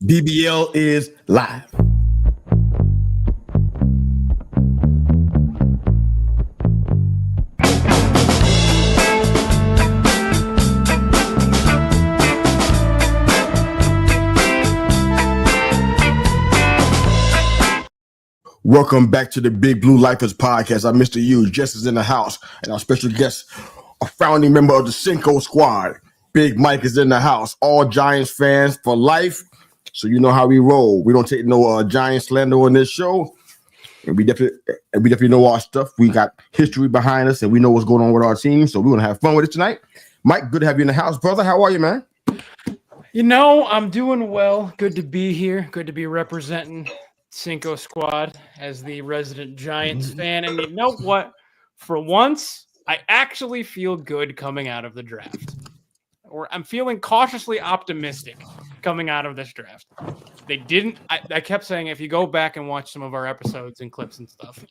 BBL is live. Welcome back to the Big Blue Lifers podcast. I'm Mr. U. Jess is in the house, and our special guest, a founding member of the Cinco Squad, Big Mike is in the house. All Giants fans for life, so you know how we roll. We don't take no Giants slander on this show, and we definitely know our stuff. We got history behind us, and we know what's going on with our team. So we're gonna have fun with it tonight. Mike, good to have you in the house, brother. How are you, man? You know, I'm doing well. Good to be here. Good to be representing Cinco Squad as the resident Giants fan. And you know what? For once, I actually feel good coming out of the draft. Or I'm feeling cautiously optimistic coming out of this draft. They didn't. I kept saying, if you go back and watch some of our episodes and clips and stuff,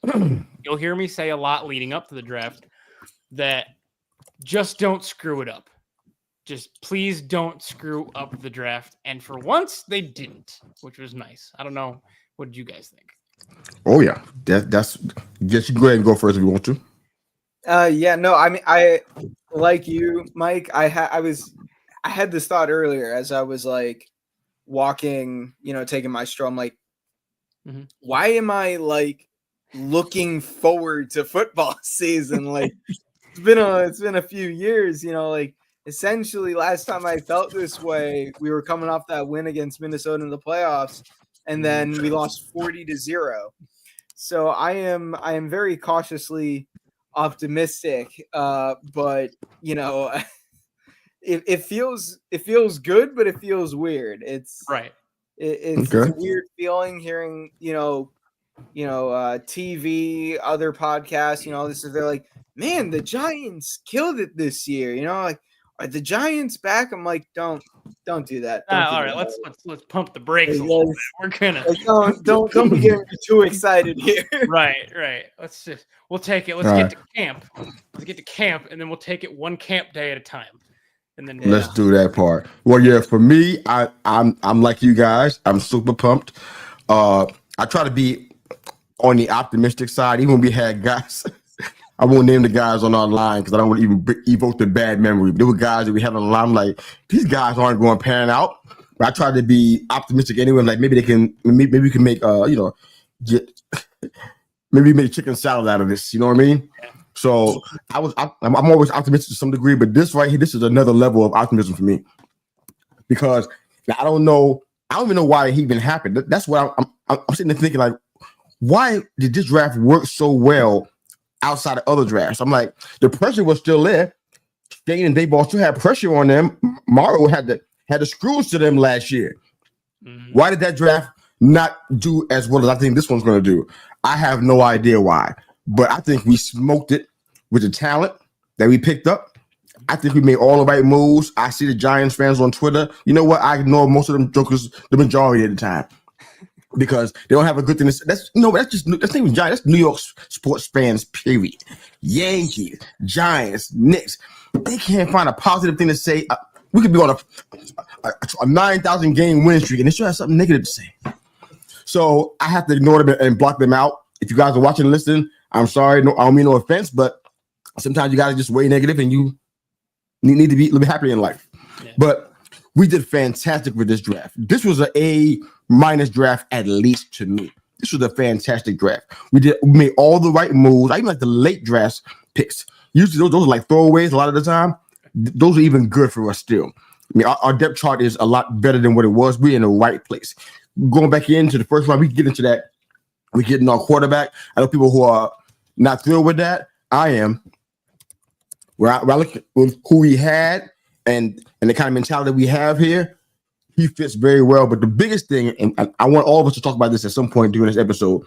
you'll hear me say a lot leading up to the draft that just don't screw it up. Just please don't screw up the draft. And for once, they didn't, which was nice. I don't know. What did you guys think? Oh yeah, that's. Just you go ahead and go first if you want to. Yeah, no, I mean, I like you, Mike. I had this thought earlier as I was like walking, taking my stroll. I'm like, why am I like looking forward to football season? Like, it's been a few years, like. Essentially, last time I felt this way, we were coming off that win against Minnesota in the playoffs, and then we lost 40-0. So I am very cautiously optimistic, but it feels good, but it feels weird. It's right. It's a weird feeling hearing TV, other podcasts. They're like, man, the Giants killed it this year. Like. Are the Giants back? I'm like, don't do that. All right, let's pump the brakes a little bit. We're gonna don't be getting too excited here. Right. We'll take it. Let's get to camp. Let's get to camp, and then we'll take it one camp day at a time. And then let's do that part. Well, yeah, for me, I'm like you guys. I'm super pumped. I try to be on the optimistic side, even when we had guys. I won't name the guys on our line because I don't want to even evoke the bad memory. There were guys that we had on the line like, these guys aren't going to pan out. But I tried to be optimistic anyway. Like maybe we can make, maybe make chicken salad out of this. You know what I mean? So I'm always optimistic to some degree, but this right here, this is another level of optimism for me because I don't even know why it even happened. That's what I'm sitting there thinking, like, why did this draft work so well outside of other drafts? I'm like, the pressure was still there. Schoen and Daboll still had pressure on them. Morrow had the screws to them last year. Why did that draft not do as well as I think this one's going to do? I have no idea why, but I think we smoked it with the talent that we picked up. I think we made all the right moves. I see the Giants fans on Twitter. You know what? I ignore most of them jokers the majority of the time. Because they don't have a good thing to say. That's not even Giants. That's New York sports fans, period. Yankees, Giants, Knicks. They can't find a positive thing to say. We could be on a 9,000 game win streak, and they still have something negative to say. So I have to ignore them and block them out. If you guys are watching and listening, I'm sorry. No, I don't mean no offense, but sometimes you got to just weigh negative, and you need to be a little bit happier in life. Yeah. But we did fantastic with this draft. This was an A- draft, at least to me. This was a fantastic draft. We made all the right moves. I even like the late draft picks. Usually those are like throwaways a lot of the time. Those are even good for us still. I mean, our depth chart is a lot better than what it was. We're in the right place. Going back into the first round, we can get into that. We're getting our quarterback. I know people who are not thrilled with that. I am. Where I look at who we had and the kind of mentality we have here, he fits very well. But the biggest thing, and I want all of us to talk about this at some point during this episode,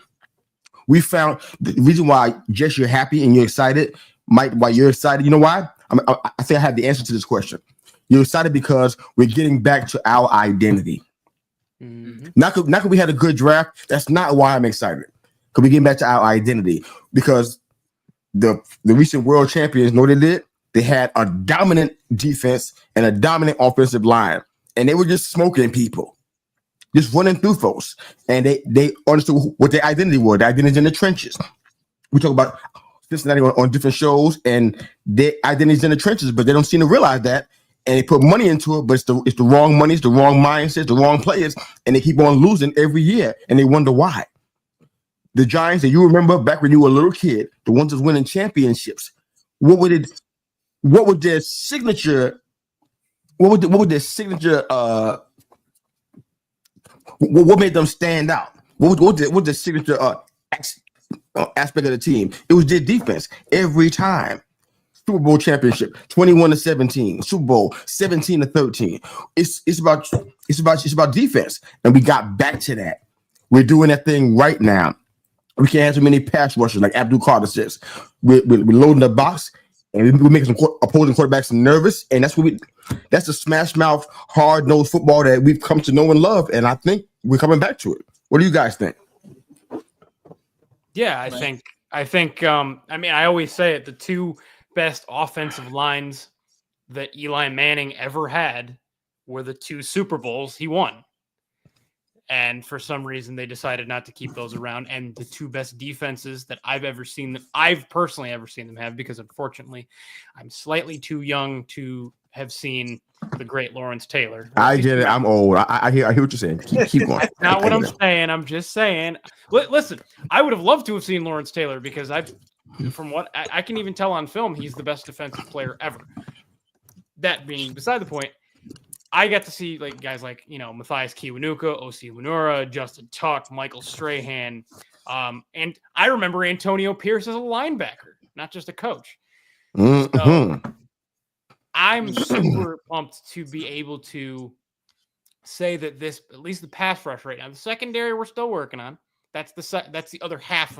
we found the reason why, Jess, you're happy and you're excited. Mike, why you're excited, you know why? I think I have the answer to this question. You're excited because we're getting back to our identity. Not because we had a good draft. That's not why I'm excited. Because we're getting back to our identity. Because the recent world champions know what they did? They had a dominant defense and a dominant offensive line. And they were just smoking people. just running through folks, and they understood what their identity was. Their identity in the trenches. We talk about Cincinnati on different shows, and their identities in the trenches, but they don't seem to realize that, and they put money into it, but it's the wrong money, it's the wrong mindsets, the wrong players, and they keep on losing every year, and they wonder why. The Giants that you remember back when you were a little kid, the ones that's winning championships, what would their signature? What would their signature? What made them stand out? What was the signature aspect of the team? It was their defense every time. Super Bowl championship, 21-17. Super Bowl 17-13. It's about defense, and we got back to that. We're doing that thing right now. We can't have too many pass rushers like Abdul Carter says. We're loading the box, and we're making some opposing quarterbacks nervous, and that's the smash mouth, hard nosed football that we've come to know and love, and I think we're coming back to it. What do you guys think? Yeah, I think. I mean, I always say it. The two best offensive lines that Eli Manning ever had were the two Super Bowls he won. And for some reason, they decided not to keep those around. And the two best defenses that I've personally ever seen them have, because unfortunately, I'm slightly too young to have seen the great Lawrence Taylor. I get it. I'm old. I hear what you're saying. Keep going. That's not what I'm saying. I'm just saying. Listen, I would have loved to have seen Lawrence Taylor, because from what I can even tell on film, he's the best defensive player ever. That being beside the point, I got to see guys like, Matthias Kiwanuka, O.C. Lenora, Justin Tuck, Michael Strahan. And I remember Antonio Pierce as a linebacker, not just a coach. So I'm super pumped to be able to say that this, at least the pass rush right now, the secondary we're still working on. That's the other half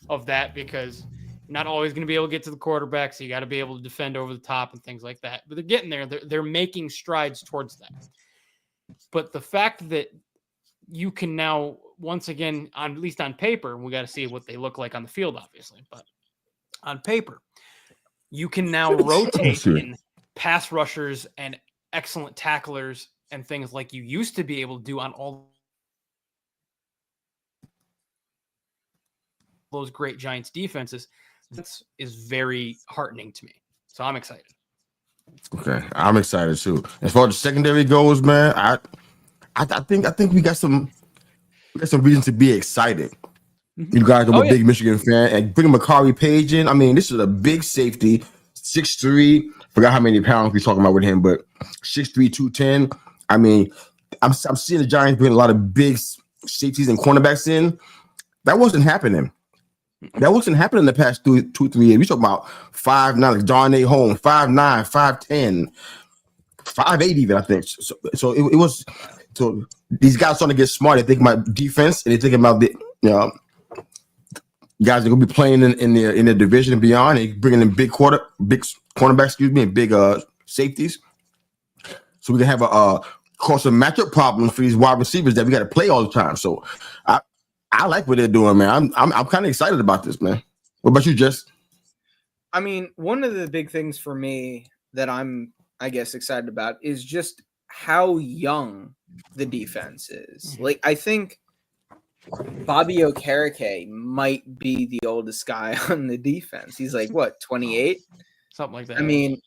of that, because you're not always going to be able to get to the quarterback, so you got to be able to defend over the top and things like that. But they're getting there. They're making strides towards that. But the fact that you can now, once again, at least on paper, we got to see what they look like on the field, obviously, but on paper, you can now rotate in pass rushers and excellent tacklers and things like you used to be able to do on all those great Giants defenses. This is very heartening to me. So I'm excited. Okay, I'm excited too. As far as the secondary goes, man, I think we got some reason to be excited. Mm-hmm. You guys are a big Michigan fan, and bringing Makari Page in. I mean, this is a big safety, 6'3". Forgot how many pounds we're talking about with him, but 6'3", 210. I mean, I'm seeing the Giants bring a lot of big safeties and cornerbacks in. That wasn't happening. That wasn't happening the past 2-3 years. We talk about 5'9", like Darnay Holmes, 5'9", 5'10", 5'8" even, I think. So it was. So these guys starting to get smart. They think about defense, and they think about the guys that are gonna be playing in their division and beyond. And bringing in big cornerbacks, and big safeties. So we can have cause some matchup problems for these wide receivers that we got to play all the time. So I like what they're doing, man. I'm kind of excited about this, man. What about you, Jess? I mean, one of the big things for me that I'm, I guess, excited about is just how young the defense is. Like, I think Bobby Okereke might be the oldest guy on the defense. He's like, what, 28? Something like that. I mean,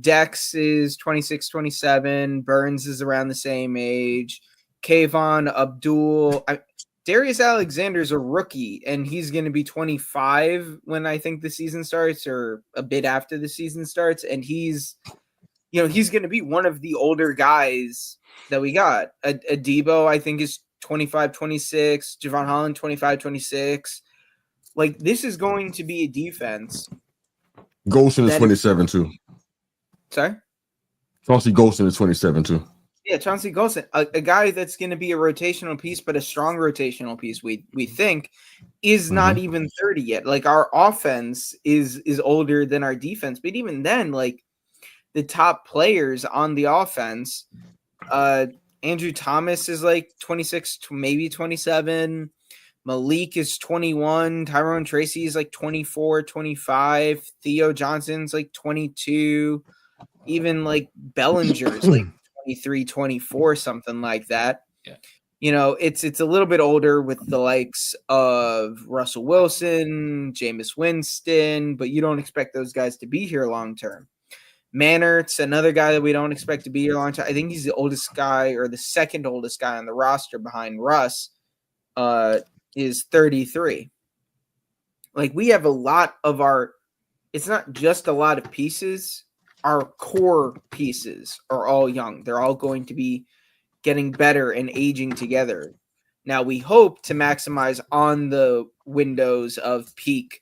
Dex is 26, 27. Burns is around the same age. Kayvon Abdul. Darius Alexander's a rookie, and he's going to be 25 when I think the season starts, or a bit after the season starts. And he's going to be one of the older guys that we got. Adebo, I think, is 25, 26. Javon Holland, 25, 26. Like, this is going to be a defense. Golson is 27 too. Sorry? Chauncey Golson is 27 too. Yeah, Chauncey Golson, a guy that's going to be a rotational piece, but a strong rotational piece, we think, is not even 30 yet. Like, our offense is older than our defense. But even then, like, the top players on the offense, Andrew Thomas is like 26 to maybe 27. Malik is 21. Tyrone Tracy is like 24, 25. Theo Johnson's like 22. Even like Bellinger's like 23, 24, something like that. Yeah. it's a little bit older with the likes of Russell Wilson, Jameis Winston, but you don't expect those guys to be here long term. Mannert's another guy that we don't expect to be here long time. I think he's the oldest guy or the second oldest guy on the roster behind Russ, is 33. Like, we have a lot of it's not just a lot of pieces. Our core pieces are all young. They're all going to be getting better and aging together. Now, we hope to maximize on the windows of peak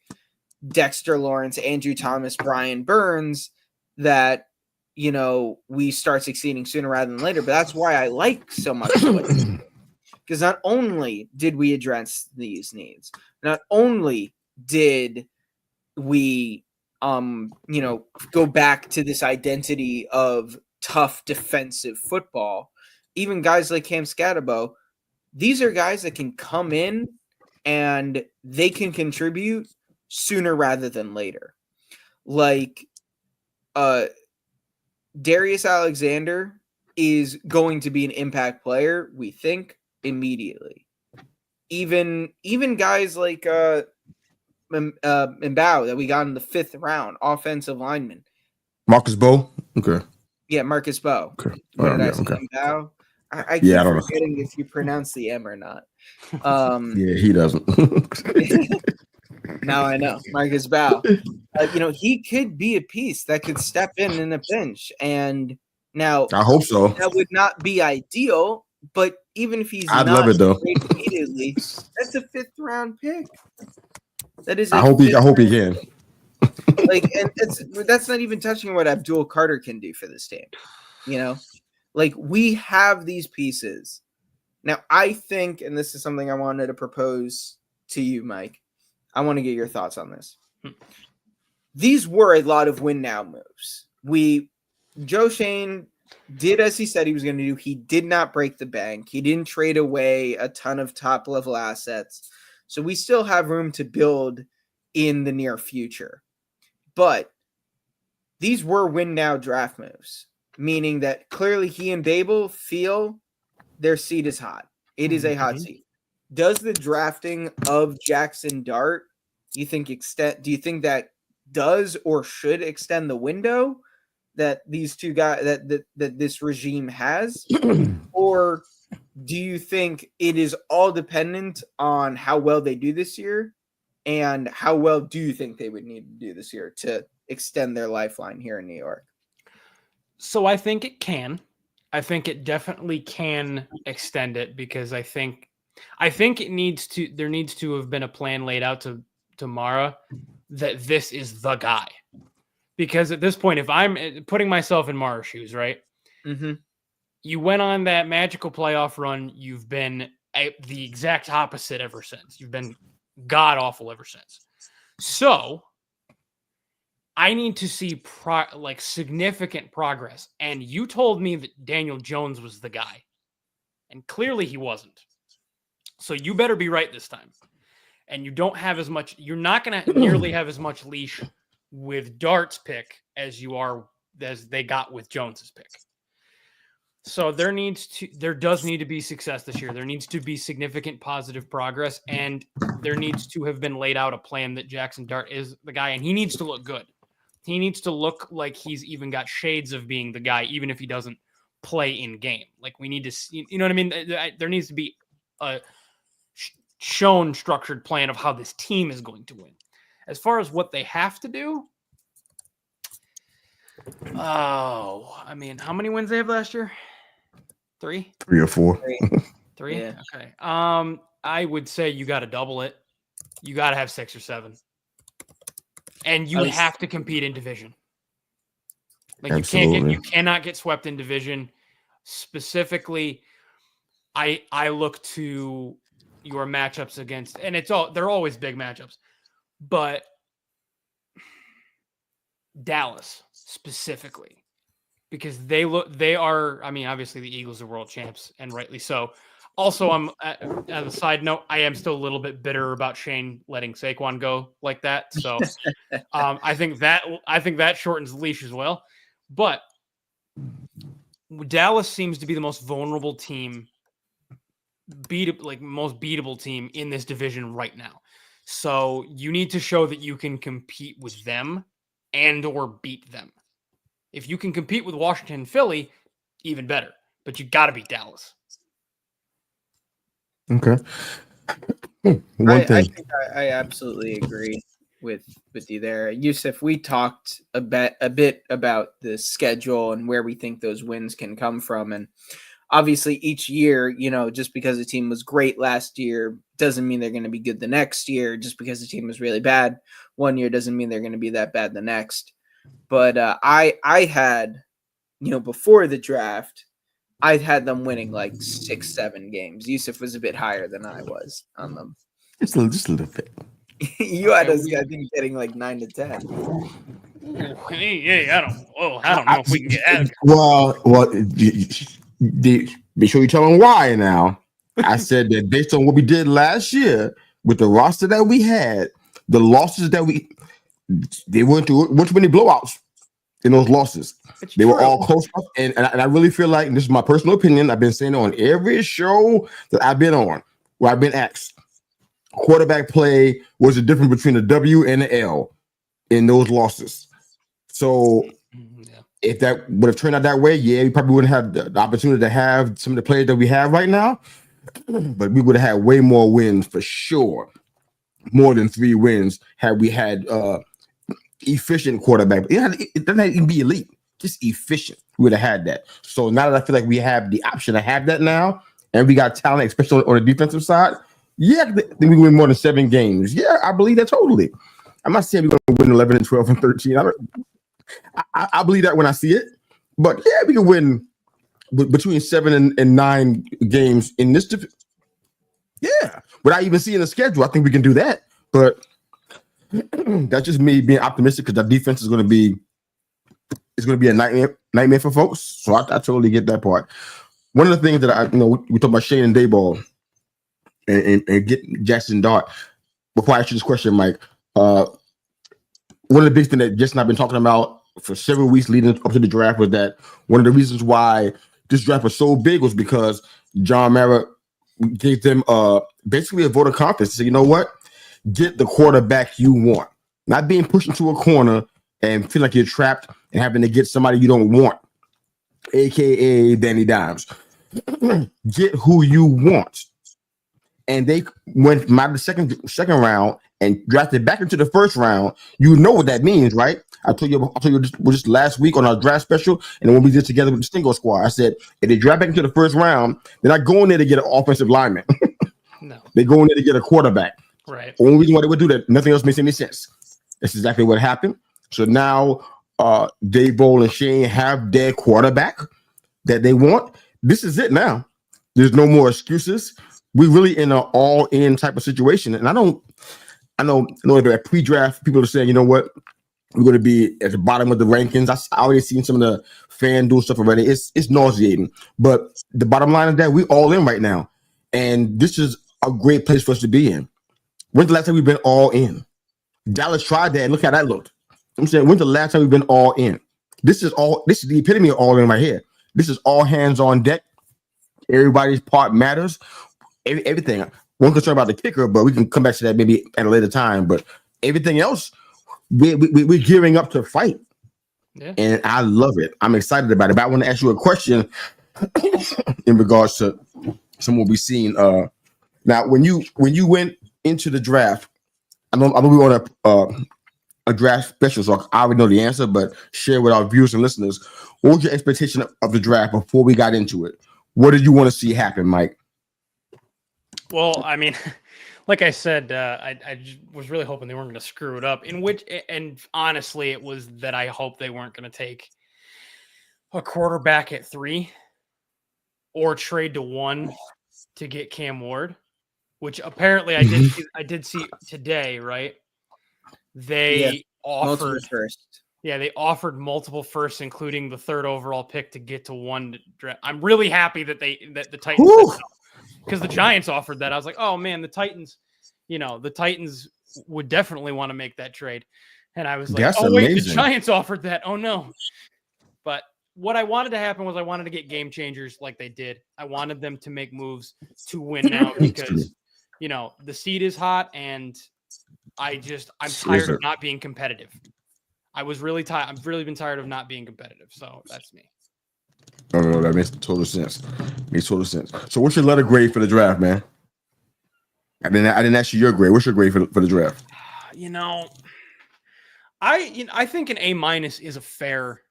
Dexter Lawrence, Andrew Thomas, Brian Burns, that, we start succeeding sooner rather than later. But that's why I like so much. Because not only did we address these needs, not only did we, go back to this identity of tough defensive football, even guys like Cam Scatterbo, these are guys that can come in and they can contribute sooner rather than later. Like, Darius Alexander is going to be an impact player, we think, immediately. Even guys like Mbao that we got in the 5th round, offensive lineman. Marcus Bowe? Okay. Yeah, Marcus Bowe. Okay. What did I say? Mbao? I keep forgetting if you pronounce the M or not. Yeah, he doesn't. Now I know. Marcus Bowe. He could be a piece that could step in a pinch. And now I hope so. That would not be ideal, but even if he's I'd not love it though. immediately, that's a 5th round pick. That is. I hope he can. And that's not even touching what Abdul Carter can do for this team. Like, we have these pieces. Now, I think, and this is something I wanted to propose to you, Mike. I want to get your thoughts on this. These were a lot of win now moves. Joe Schoen did as he said he was going to do. He did not break the bank. He didn't trade away a ton of top level assets. So we still have room to build in the near future. But these were win now draft moves, meaning that clearly he and Daboll feel their seat is hot. It is a hot seat. Does the drafting of Jackson Dart, do you think that does or should extend the window that these two guys that this regime has? Or do you think it is all dependent on how well they do this year? And how well do you think they would need to do this year to extend their lifeline here in New York? So I think it can. I think it definitely can extend it, because I think there needs to have been a plan laid out to Mara that this is the guy. Because at this point, if I'm putting myself in Mara's shoes, right? Mm-hmm. You went on that magical playoff run. You've been the exact opposite ever since. You've been god awful ever since. So I need to see significant progress. And you told me that Daniel Jones was the guy, and clearly he wasn't. So you better be right this time. And you don't have as much. You're not going to nearly have as much leash with Dart's pick as they got with Jones's pick. So there does need to be success this year. There needs to be significant positive progress, and there needs to have been laid out a plan that Jackson Dart is the guy, and he needs to look good. He needs to look like he's even got shades of being the guy, even if he doesn't play in game. Like, we need to see, you know what I mean? There needs to be a shown structured plan of how this team is going to win. As far as what they have to do, how many wins they have last year? 3? 3 or 4. 3? Yeah. Okay. I would say you got to double it. You got to have 6 or 7. And you have to compete in division. Like, absolutely. you cannot get swept in division. Specifically, I look to your matchups against, and they're always big matchups, but Dallas specifically, because they are, obviously the Eagles are world champs, and rightly so. Also, I'm as a side note, I am still a little bit bitter about Shane letting Saquon go like that. So I think that shortens the leash as well. But Dallas seems to be the most vulnerable team most beatable team in this division right now. So you need to show that you can compete with them and or beat them. If you can compete with Washington and Philly, even better. But you got to beat Dallas. Okay. I think I absolutely agree with you there, Yusuf. We talked a bit about the schedule and where we think those wins can come from, and obviously each year, just because a team was great last year doesn't mean they're going to be good the next year. Just because the team was really bad one year doesn't mean they're going to be that bad the next. But I had, before the draft, I had them winning like 6-7 games. Yusuf was a bit higher than I was on them. Just a little bit. You had us, I think, getting like 9 to 10. Hey, I don't know if we can get out of here. Well, be sure you tell them why now. I said that based on what we did last year with the roster that we had, the losses that they went through too many blowouts in those losses. They were all close up, and I really feel like, and this is my personal opinion, I've been saying on every show that I've been on where I've been asked, quarterback play was the difference between the W and the L in those losses. So if that would have turned out that way, we probably wouldn't have the opportunity to have some of the players that we have right now, but we would have had way more wins for sure. More than 3 wins had we had efficient quarterback. It doesn't even be elite, just efficient. We would have had that. So now that I feel like we have the option to have that now, and we got talent, especially on the defensive side, I think we win more than 7 games. Yeah, I believe that totally. I'm not saying we're going to win 11 and 12 and 13. I believe that when I see it. But yeah, we can win between 7 and 9 games in this division. Yeah, without even seeing the schedule, I think we can do that. But that's just me being optimistic because the defense is going to be a nightmare for folks. So I totally get that part. One of the things that we talk about Schoen and Daboll and get Jackson Dart. Before I ask you this question, Mike, one of the big things that Jason and I've been talking about for several weeks leading up to the draft was that one of the reasons why this draft was so big was because John Mara gave them basically a vote of confidence. So you know what? Get the quarterback you want. Not being pushed into a corner and feel like you're trapped and having to get somebody you don't want, a.k.a. Danny Dimes. Get who you want. And they went from out of the second round and drafted back into the first round. You know what that means, right? I told you just last week on our draft special, and then when we did together with the Cinco Squad, I said if they draft back into the first round, they're not going there to get an offensive lineman. No, they're going there to get a quarterback. Right. The only reason why they would do that, nothing else makes any sense. That's exactly what happened. So now Daboll and Schoen have their quarterback that they want. This is it now. There's no more excuses. We're really in an all-in type of situation. And I know that pre-draft people are saying, you know what, we're going to be at the bottom of the rankings. I already seen some of the fan dual stuff already. It's nauseating. But the bottom line is that we're all in right now. And this is a great place for us to be in. When's the last time we've been all in? Dallas tried that, and look how that looked. I'm saying, when's the last time we've been all in? This is the epitome of all in right here. This is all hands on deck. Everybody's part matters. Everything. One concern about the kicker, but we can come back to that maybe at a later time. But everything else, we're gearing up to fight. Yeah. And I love it. I'm excited about it. But I want to ask you a question in regards to someone we've seen. Now, when you went into the draft, I know we want a draft special, so I already know the answer, but share with our viewers and listeners. What was your expectation of the draft before we got into it? What did you want to see happen, Mike? Well, I mean, like I said, I was really hoping they weren't going to screw it up. And honestly, it was that I hoped they weren't going to take a quarterback at 3 or trade to 1 to get Cam Ward, which apparently I did see today, right? They offered first. Yeah, they offered multiple firsts, including the 3rd overall pick to get to 1 draft. I'm really happy that the Titans said no, because the Giants offered that. I was like, oh man, the Titans would definitely want to make that trade. And I was like, that's amazing. The Giants offered that. Oh no. But what I wanted to happen was I wanted to get game changers like they did. I wanted them to make moves to win now because, the seed is hot and I'm tired of not being competitive. I was really tired. I've really been tired of not being competitive. So that's me. No, that makes total sense. So what's your letter grade for the draft, man? I didn't ask you your grade. What's your grade for the draft? I think an A- is a fair.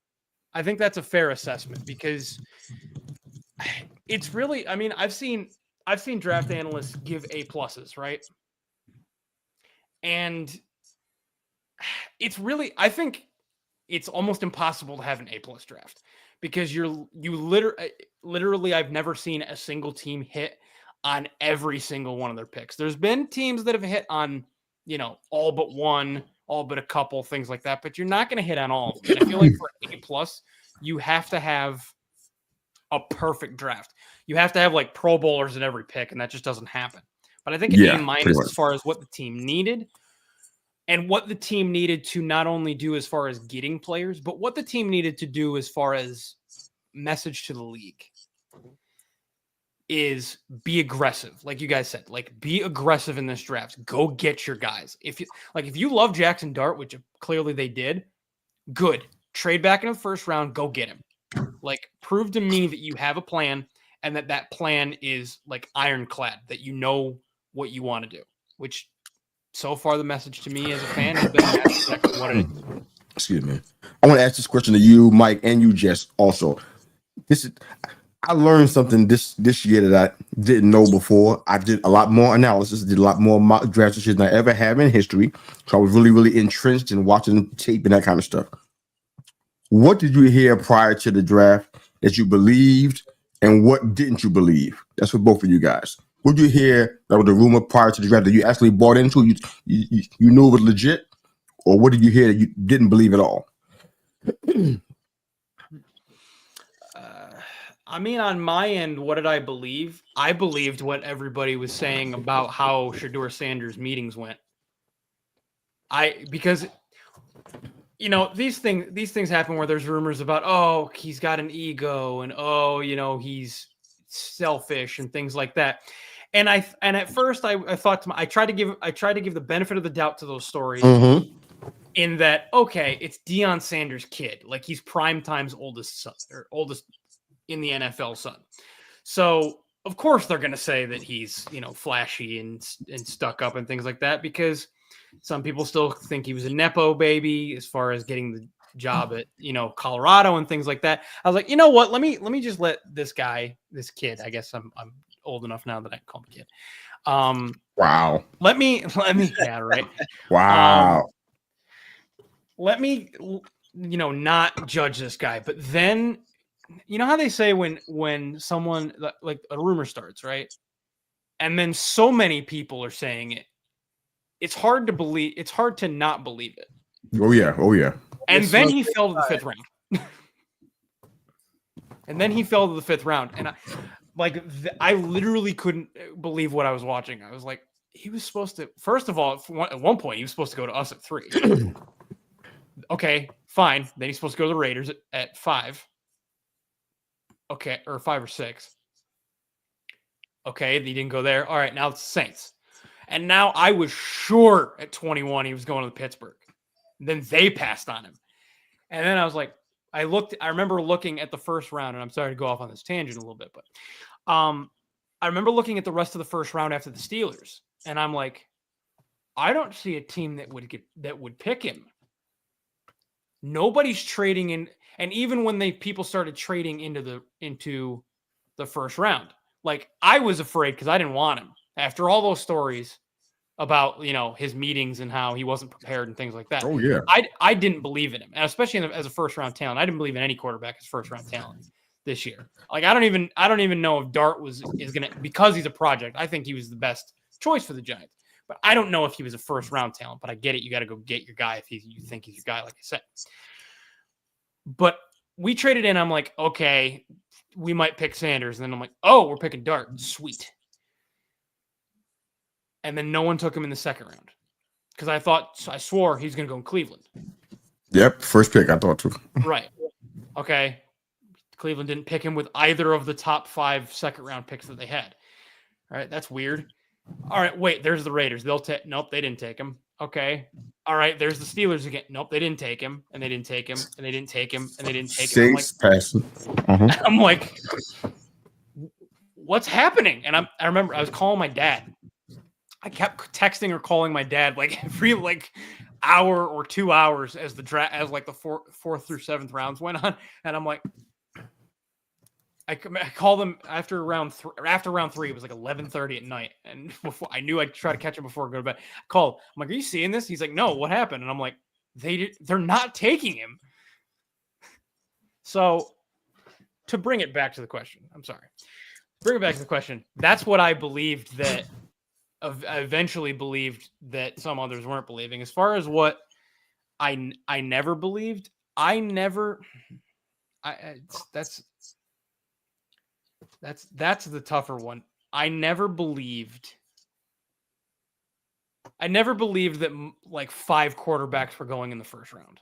I think that's a fair assessment because it's really. I mean, I've seen draft analysts give A+, right? And it's really. I think it's almost impossible to have an A+ draft because you literally I've never seen a single team hit on every single one of their picks. There's been teams that have hit on, all but one, all but a couple, things like that, but you're not going to hit on all of them. And I feel like for A+, you have to have a perfect draft. You have to have like Pro Bowlers in every pick, and that just doesn't happen. But I think an A- as far as what the team needed and what the team needed to not only do as far as getting players, but what the team needed to do as far as message to the league is be aggressive. Like you guys said, like be aggressive in this draft. Go get your guys. If you love Jackson Dart, which clearly they did, good. Trade back in the first round, go get him. Like prove to me that you have a plan and that plan is like ironclad, that you know what you want to do, which so far the message to me as a fan has been that's exactly what it is. Excuse me. I want to ask this question to you, Mike, and you, Jess, also. I learned something this year that I didn't know before. I did a lot more analysis, did a lot more mock draft than I ever have in history. So I was really, really entrenched in watching tape and that kind of stuff. What did you hear prior to the draft that you believed, and what didn't you believe? That's for both of you guys. What did you hear that was a rumor prior to the draft that you actually bought into? You knew it was legit, or what did you hear that you didn't believe at all? I mean, on my end, what did I believe? I believed what everybody was saying about how Shedeur Sanders' meetings went. Because these things happen where there's rumors about, oh, he's got an ego and he's selfish and things like that. And at first I thought I tried to give the benefit of the doubt to those stories in that, okay, it's Deion Sanders' kid, like he's Primetime's oldest son or oldest in the NFL son. So of course they're going to say that he's, flashy and stuck up and things like that, because some people still think he was a Nepo baby as far as getting the job at, Colorado and things like that. I was like, you know what? Let me just let this kid, I guess I'm old enough now that I can call him a kid. Wow. Let me, yeah, right. Wow. Let me, not judge this guy, but then, you know how they say when someone like a rumor starts, right? And then so many people are saying it, it's hard to believe. It's hard to not believe it. Oh yeah. And then he fell to the fifth round. And I literally couldn't believe what I was watching. I was like, he was supposed to. First of all, at one point, he was supposed to go to us at 3. Okay, fine. Then he's supposed to go to the Raiders at 5. Okay, or 5 or 6. Okay, he didn't go there. All right, now it's the Saints. And now I was sure at 21 he was going to Pittsburgh. Then they passed on him. And then I was like, I remember looking at the first round, and I'm sorry to go off on this tangent a little bit, but I remember looking at the rest of the first round after the Steelers, and I'm like, I don't see a team that would pick him. Nobody's trading in, and even when people started trading into the first round, like I was afraid because I didn't want him after all those stories about his meetings and how he wasn't prepared and things like that. Oh yeah, I didn't believe in him, and especially as a first round talent. I didn't believe in any quarterback as first round talent this year. Like I don't even know if Dart is gonna, because he's a project. I think he was the best choice for the Giants, but I don't know if he was a first round talent. But I get it. You got to go get your guy if you think he's your guy, like I said. But we traded in. I'm like, okay, we might pick Sanders, and then I'm like, oh, we're picking Dart. Sweet. And then no one took him in the second round because I swore he's going to go in Cleveland. Yep, first pick I thought too. Right. Okay. Cleveland didn't pick him with either of the top 5 second-round picks that they had. All right, that's weird. All right, wait, there's the Raiders. Nope, they didn't take him. Okay. All right, there's the Steelers again. Nope, they didn't take him, and they didn't take him, and they didn't take him, and they didn't take him. Six passing. I'm like, what's happening? And I remember I was calling my dad. I kept texting or calling my dad like every hour or 2 hours as the draft, as like the fourth through 7th rounds went on, and I'm like, I called them after round 3. After round 3, it was like 11:30 at night, and before I knew I'd try to catch him before I go to bed. I called. I'm like, "Are you seeing this?" He's like, "No, what happened?" And I'm like, "They're not taking him." So, to bring it back to the question, I'm sorry. Bring it back to the question. That's what I believed that. I eventually believed that some others weren't believing. As far as what I never believed, that's the tougher one. I never believed that like 5 quarterbacks were going in the first round.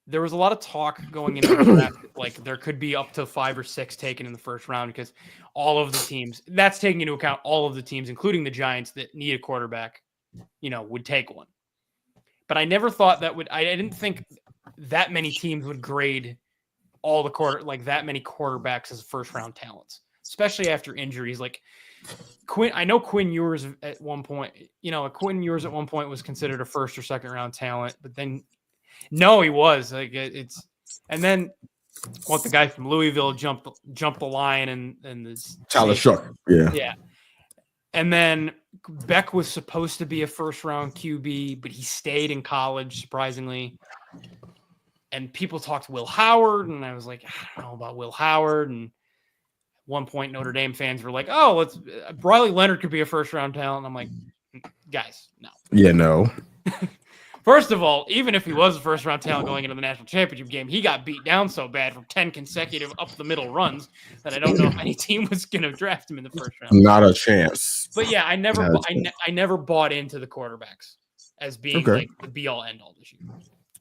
There was a lot of talk going into the draft, like there could be up to 5 or 6 taken in the first round because all of the teams, that's taking into account all of the teams, including the Giants that need a quarterback, would take one. But I never thought I didn't think that many teams would grade all the that many quarterbacks as first round talents, especially after injuries. Like I know Quinn Ewers at one point, was considered a first or second round talent, but then no, he was and then the guy from Louisville jumped the line and this Tyler Shuck. Yeah. And then Beck was supposed to be a first round QB, but he stayed in college, surprisingly. And people talked Will Howard, and I was like, I don't know about Will Howard. And at one point, Notre Dame fans were like, oh, Riley Leonard could be a first round talent. And I'm like, guys, no. Yeah, no. First of all, even if he was a first round talent going into the national championship game, he got beat down so bad from 10 consecutive up the middle runs that I don't know if any team was going to draft him in the first round. Not a chance. But yeah, I never bought into the quarterbacks as being like the be all end all this year.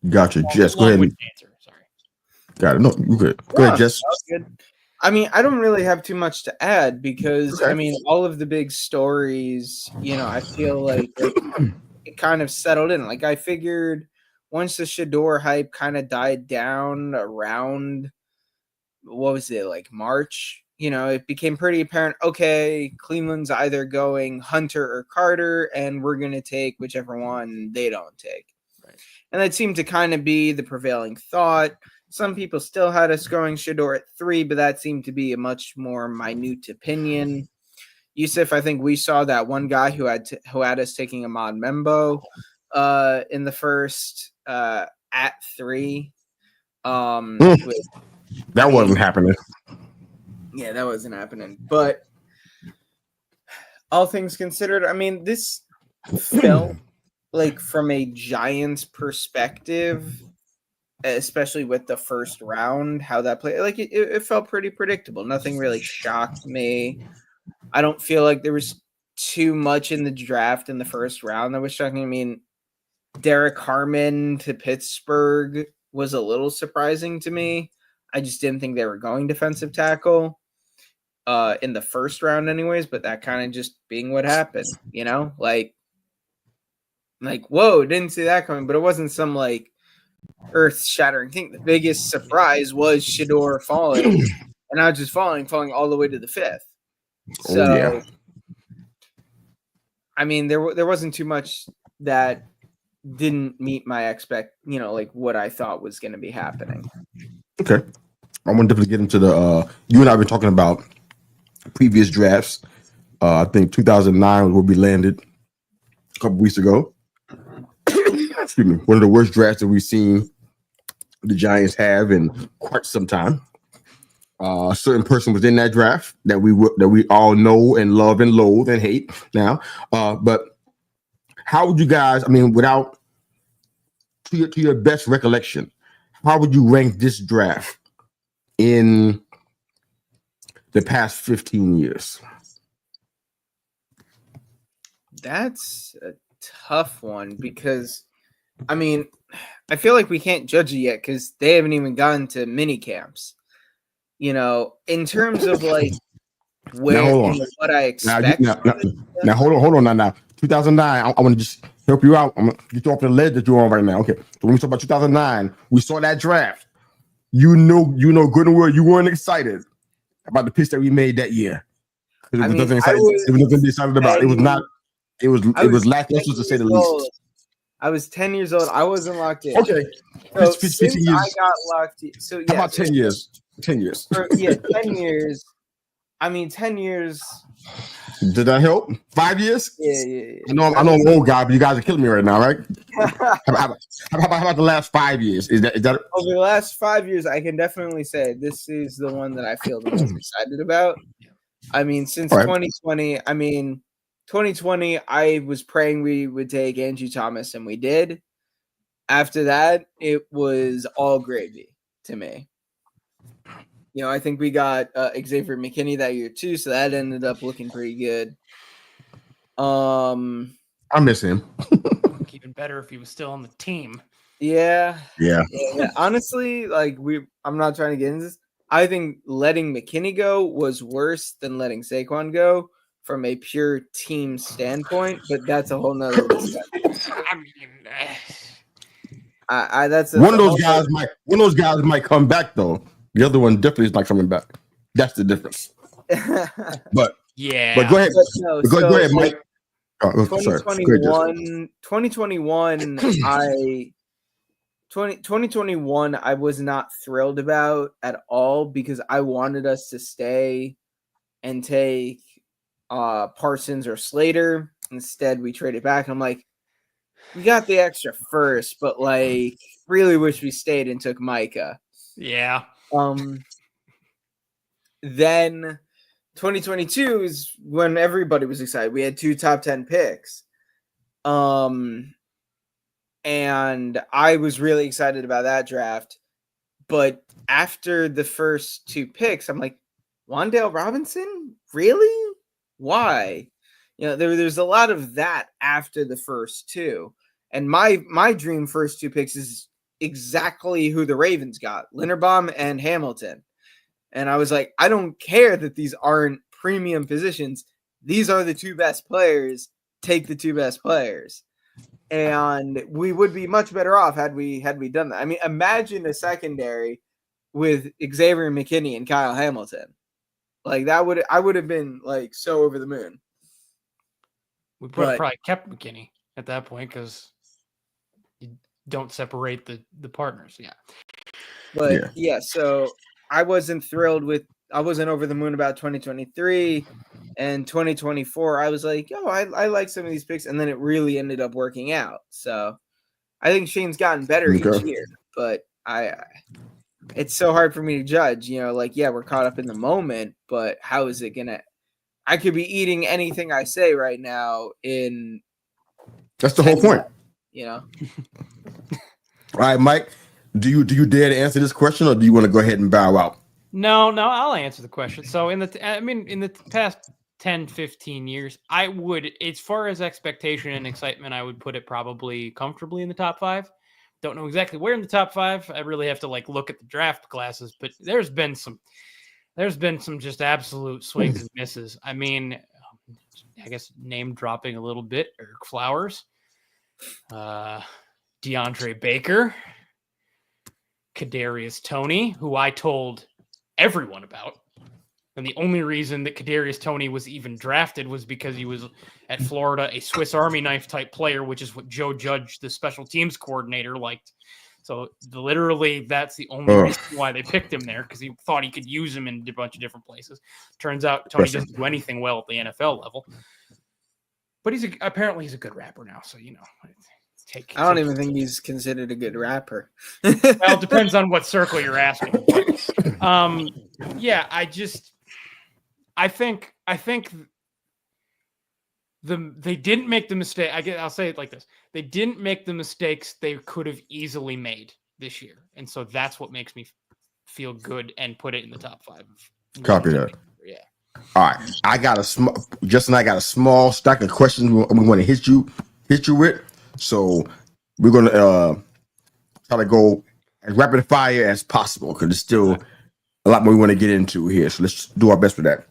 Gotcha. Jess, go ahead. Answer. Sorry. Got it. No, you good. Go ahead, Jess. Good. I mean, I don't really have too much to add because I mean, all of the big stories, I feel like it kind of settled in. Like I figured once the Shador hype kind of died down around, what was it, like March? It became pretty apparent, okay, Cleveland's either going Hunter or Carter, and we're going to take whichever one they don't take. Right. And that seemed to kind of be the prevailing thought. Some people still had us going Shador at 3, but that seemed to be a much more minute opinion. Yusuf, I think we saw that one guy who had us taking Ahmad Membo in the first at 3. That wasn't happening. Yeah, that wasn't happening. But all things considered, I mean, this felt like from a Giants perspective, especially with the first round, how that played, like it felt pretty predictable. Nothing really shocked me. I don't feel like there was too much in the draft in the first round that was shocking. I mean, Derek Harmon to Pittsburgh was a little surprising to me. I just didn't think they were going defensive tackle in the first round anyways, but that kind of just being what happened, like, whoa, didn't see that coming, but it wasn't some like earth-shattering thing. The biggest surprise was Shador falling, and not just falling all the way to the 5th. So, I mean, there wasn't too much that didn't meet my like what I thought was going to be happening. Okay. I want to definitely get into the, you and I have been talking about previous drafts. I think 2009 was where we landed a couple weeks ago. Excuse me. One of the worst drafts that we've seen the Giants have in quite some time. A certain person was in that draft that we all know and love and loathe and hate now. But how would you guys, I mean, without to your best recollection, how would you rank this draft in the past 15 years? That's a tough one because, I mean, I feel like we can't judge it yet because they haven't even gone to mini camps. You know, in terms of like where what I expect. Now hold on now. 2009. I want to just help you out. I'm gonna get you off the ledge that you're on right now. Okay, so when we talk about 2009, we saw that draft. You know good and well you weren't excited about the picks that we made that year. It was nothing exciting. It was nothing to be excited about. It was not. It was lackluster to say the least. I was 10 years old. I wasn't locked in. Okay. So since I got locked in. So yeah. How about 10 years? 10 years. 10 years. I mean, 10 years. Did that help? 5 years? Yeah. I know I'm an old guy, but you guys are killing me right now, right? how about the last 5 years? Is that over the last 5 years? I can definitely say this is the one that I feel the most excited about. I mean, since 2020. I mean, 2020. I was praying we would take Andrew Thomas, and we did. After that, it was all gravy to me. You know, I think we got Xavier McKinney that year too, so that ended up looking pretty good. I miss him. Even better if he was still on the team. Yeah. Yeah. Honestly, like I'm not trying to get into this. I think letting McKinney go was worse than letting Saquon go from a pure team standpoint, but that's a whole nother discussion. I mean, that's one of those guys might come back though. The other one definitely is not coming back. That's the difference. But yeah. But go ahead. Go ahead, Mike. 2021, I was not thrilled about at all because I wanted us to stay and take Parsons or Slater. Instead, we traded back. And I'm like, we got the extra first, but like, really wish we stayed and took Micah. Yeah. Then 2022 is when everybody was excited. We had 2 top 10 picks. And I was really excited about that draft. But after the first 2 picks, I'm like, Wan'Dale Robinson? Really? Why? You know, there's a lot of that after the first 2. And my dream first 2 picks is exactly who the Ravens got, Linderbaum and Hamilton. And I was like, I don't care that these aren't premium positions. These are the 2 best players. Take the 2 best players. And we would be much better off had we done that. I mean, imagine a secondary with Xavier McKinney and Kyle Hamilton. Like I would have been like so over the moon. We probably kept McKinney at that point because you don't separate the partners. Yeah. But yeah, so I wasn't over the moon about 2023 and 2024. I was like, I like some of these picks. And then it really ended up working out. So I think Shane's gotten better each year, but it's so hard for me to judge, you know, like, yeah, we're caught up in the moment, but how is it going to, I could be eating anything I say right now that's the whole point, you know? All right, Mike, do you dare to answer this question or do you want to go ahead and bow out? No, I'll answer the question. So in the past 10, 15 years, I would, as far as expectation and excitement, I would put it probably comfortably in the top 5. Don't know exactly where in the top 5. I really have to like look at the draft classes, but there's been some just absolute swings and misses. I mean, I guess name dropping a little bit, Eric Flowers, DeAndre Baker, Kadarius Toney, who I told everyone about. And the only reason that Kadarius Toney was even drafted was because he was at Florida, a Swiss Army knife type player, which is what Joe Judge, the special teams coordinator, liked. So literally that's the only reason why they picked him there, because he thought he could use him in a bunch of different places. Turns out Toney doesn't do anything well at the NFL level. But apparently he's a good rapper now, so you know. I don't even think he's considered a good rapper. Well, it depends on what circle you're asking. Yeah, I think they didn't make the mistake. I'll say it like this: they didn't make the mistakes they could have easily made this year, and so that's what makes me feel good and put it in the top 5. Copy that. Yeah. All right, I got a small stack of questions we want to hit you with. So we're gonna try to go as rapid fire as possible because there's still a lot more we want to get into here. So let's do our best with that.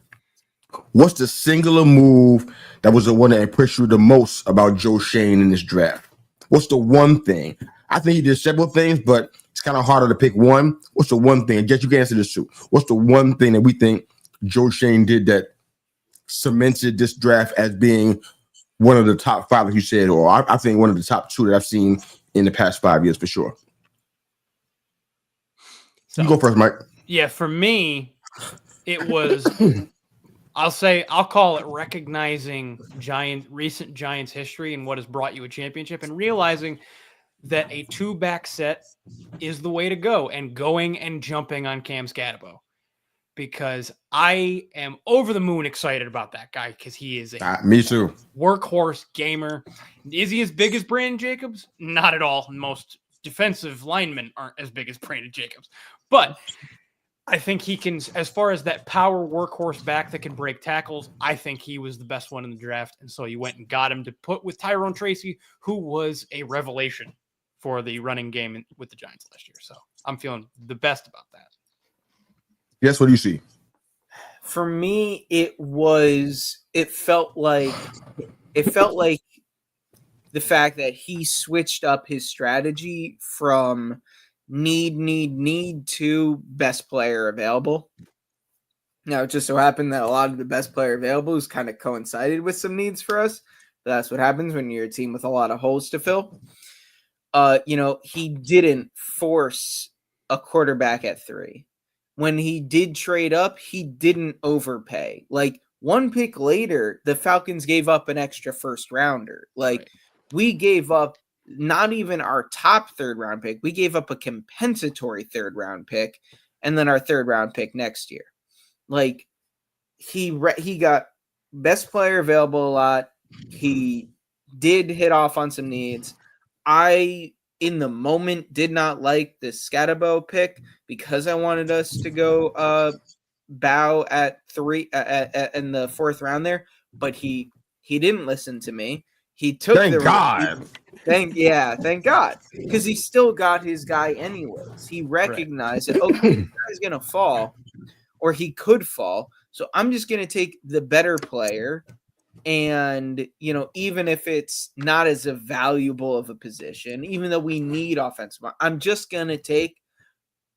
What's the singular move that was the one that impressed you the most about Joe Schoen in this draft? What's the one thing? I think he did several things, but it's kind of harder to pick one. What's the one thing? Jess, you can answer this too. What's the one thing that we think Joe Schoen did that cemented this draft as being one of the top 5, like you said, or I think one of the top 2 that I've seen in the past 5 years for sure? So, you go first, Mike. Yeah, for me, it was I'll call it recognizing recent Giants history and what has brought you a championship and realizing that a 2-back set is the way to go and going and jumping on Cam Scatterbo, because I am over the moon excited about that guy because he is a me too workhorse gamer. Is he as big as Brandon Jacobs? Not at all. Most defensive linemen aren't as big as Brandon Jacobs, but I think he can, as far as that power workhorse back that can break tackles, I think he was the best one in the draft. And so you went and got him to put with Tyrone Tracy, who was a revelation for the running game with the Giants last year. So I'm feeling the best about that. Yes, what do you see? For me, it felt like the fact that he switched up his strategy from need to best player available. Now, it just so happened that a lot of the best player available is kind of coincided with some needs for us. That's what happens when you're a team with a lot of holes to fill. He didn't force a quarterback at 3. When he did trade up, he didn't overpay. Like, one pick later, the Falcons gave up an extra first rounder. Like, we gave up not even our top 3rd round pick. We gave up a compensatory 3rd round pick and then our 3rd round pick next year. Like, he got best player available a lot. He did hit off on some needs. I, in the moment, did not like the Scatterbo pick because I wanted us to go bow at 3 in the 4th round there, but he didn't listen to me. He took Thank God. Thank God, because he still got his guy anyways. He recognized that, okay, this guy's gonna fall, or he could fall. So I'm just gonna take the better player, and even if it's not as valuable of a position, even though we need offensive, I'm just gonna take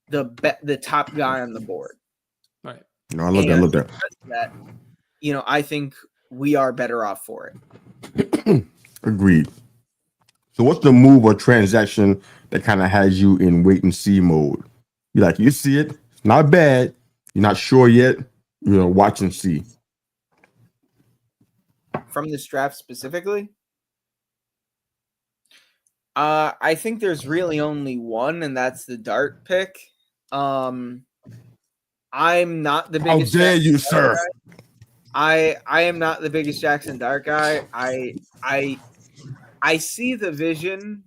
the top guy on the board. Right. No, I love that. I love that. I think we are better off for it. Agreed. So what's the move or transaction that kind of has you in wait and see mode? You see it, it's not bad, you're not sure yet, watch and see. From this draft specifically? I think there's really only one, and that's the Dart pick. I'm not the biggest. How dare you, sir? I am not the biggest Jackson Dart guy. I see the vision,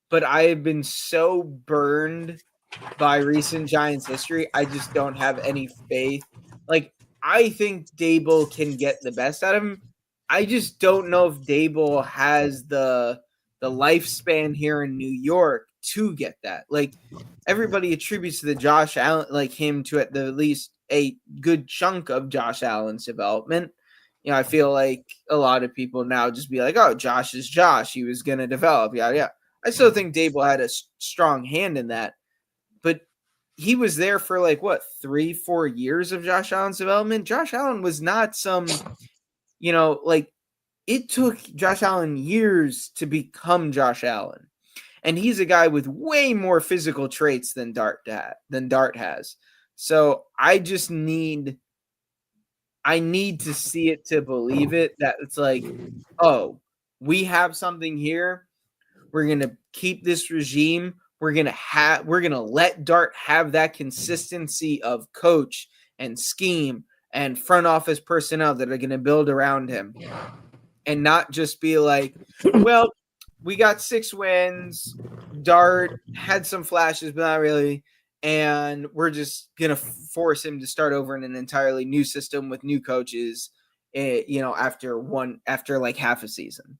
but I have been so burned by recent Giants history. I just don't have any faith. Like, I think Daboll can get the best out of him. I just don't know if Daboll has the lifespan here in New York to get that. Like, everybody attributes the Josh Allen, like him to at the least a good chunk of Josh Allen's development. I feel like a lot of people now just be like, oh, Josh is Josh. He was going to develop. Yeah. I still think Daboll had a strong hand in that. But he was there for 3-4 years of Josh Allen's development. Josh Allen was not some, it took Josh Allen years to become Josh Allen. And he's a guy with way more physical traits than Dart has. So I just need to see it to believe it, that it's like, oh, we have something here. We're going to keep this regime. We're going to let Dart have that consistency of coach and scheme and front office personnel that are going to build around him, and not just be like, well, we got 6 wins. Dart had some flashes, but not really. And we're just going to force him to start over in an entirely new system with new coaches, after half a season.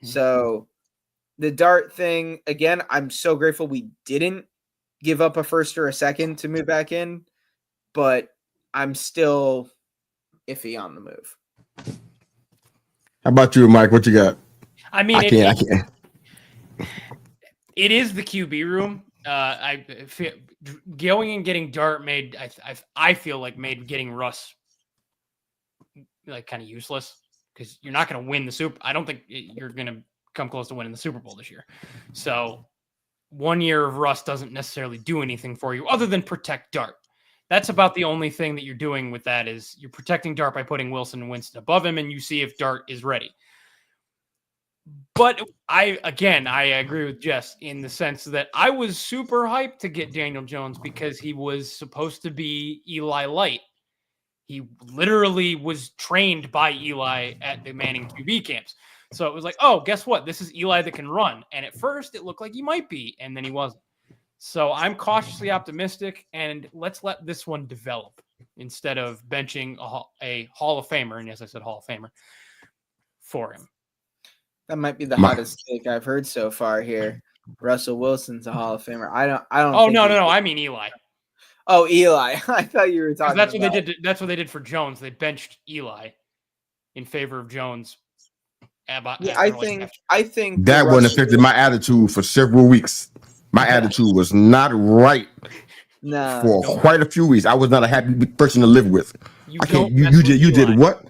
So the Dart thing, again, I'm so grateful we didn't give up a first or a second to move back in, but I'm still iffy on the move. How about you, Mike? What you got? I mean, I can't. It is the QB room. I feel going and getting Dart made. I feel like made getting Russ like kind of useless because you're not going to win the Super. I don't think you're going to come close to winning the Super Bowl this year. So 1 year of Russ doesn't necessarily do anything for you other than protect Dart. That's about the only thing that you're doing with that is you're protecting Dart by putting Wilson and Winston above him, and you see if Dart is ready. But I agree with Jess in the sense that I was super hyped to get Daniel Jones because he was supposed to be Eli Light. He literally was trained by Eli at the Manning QB camps. So it was like, oh, guess what? This is Eli that can run. And at first it looked like he might be, and then he wasn't. So I'm cautiously optimistic, and let's let this one develop instead of benching a Hall of Famer. And yes, I said Hall of Famer for him. That might be the hottest take I've heard so far here. Russell Wilson's a Hall of Famer. I don't. Oh no! I mean Eli. Oh, Eli. I thought you were talking. That's what they did. That's what they did for Jones. They benched Eli in favor of Jones. I think that one affected my attitude for several weeks. My attitude was not right for quite a few weeks. I was not a happy person to live with. You did what?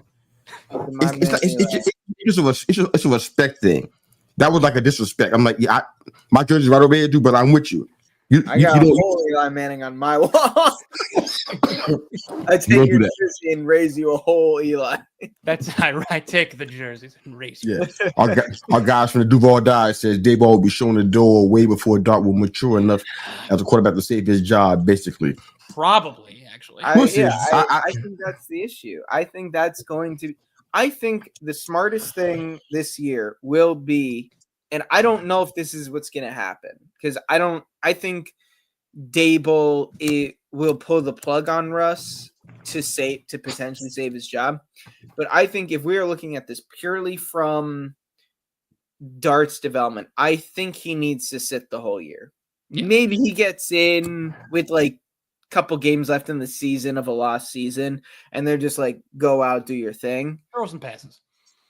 It's a respect thing. That was like a disrespect. I'm like, yeah, my jersey's right over here, dude, but I'm with you. I got a whole Eli Manning on my wall. I take your jersey and raise you a whole Eli. That's I take the jerseys and raise you. Yeah. Our guys from the Duval Die says Daboll will be showing the door way before Dart will mature enough as a quarterback to save his job, basically. Probably, actually. I think that's the issue. I think that's going to I think the smartest thing this year will be, and I don't know if this is what's going to happen because I think Daboll will pull the plug on Russ to potentially save his job. But I think if we are looking at this purely from Dart's development, I think he needs to sit the whole year. Yeah. Maybe he gets in with like couple games left in the season of a lost season, and they're just like, go out, do your thing. Throw some passes.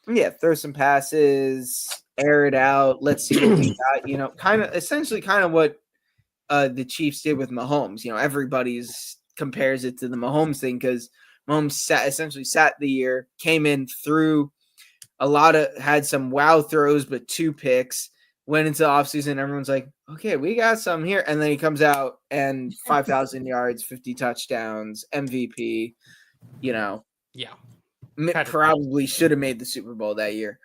Yeah, throw some passes, air it out. Let's see what we got. Essentially what the Chiefs did with Mahomes. Everybody's compares it to the Mahomes thing because Mahomes essentially sat the year, came in, threw had some wow throws, but 2 picks. Went into the offseason, everyone's like, okay, we got some here. And then he comes out and 5,000 yards, 50 touchdowns, MVP, Yeah. Probably should have made the Super Bowl that year.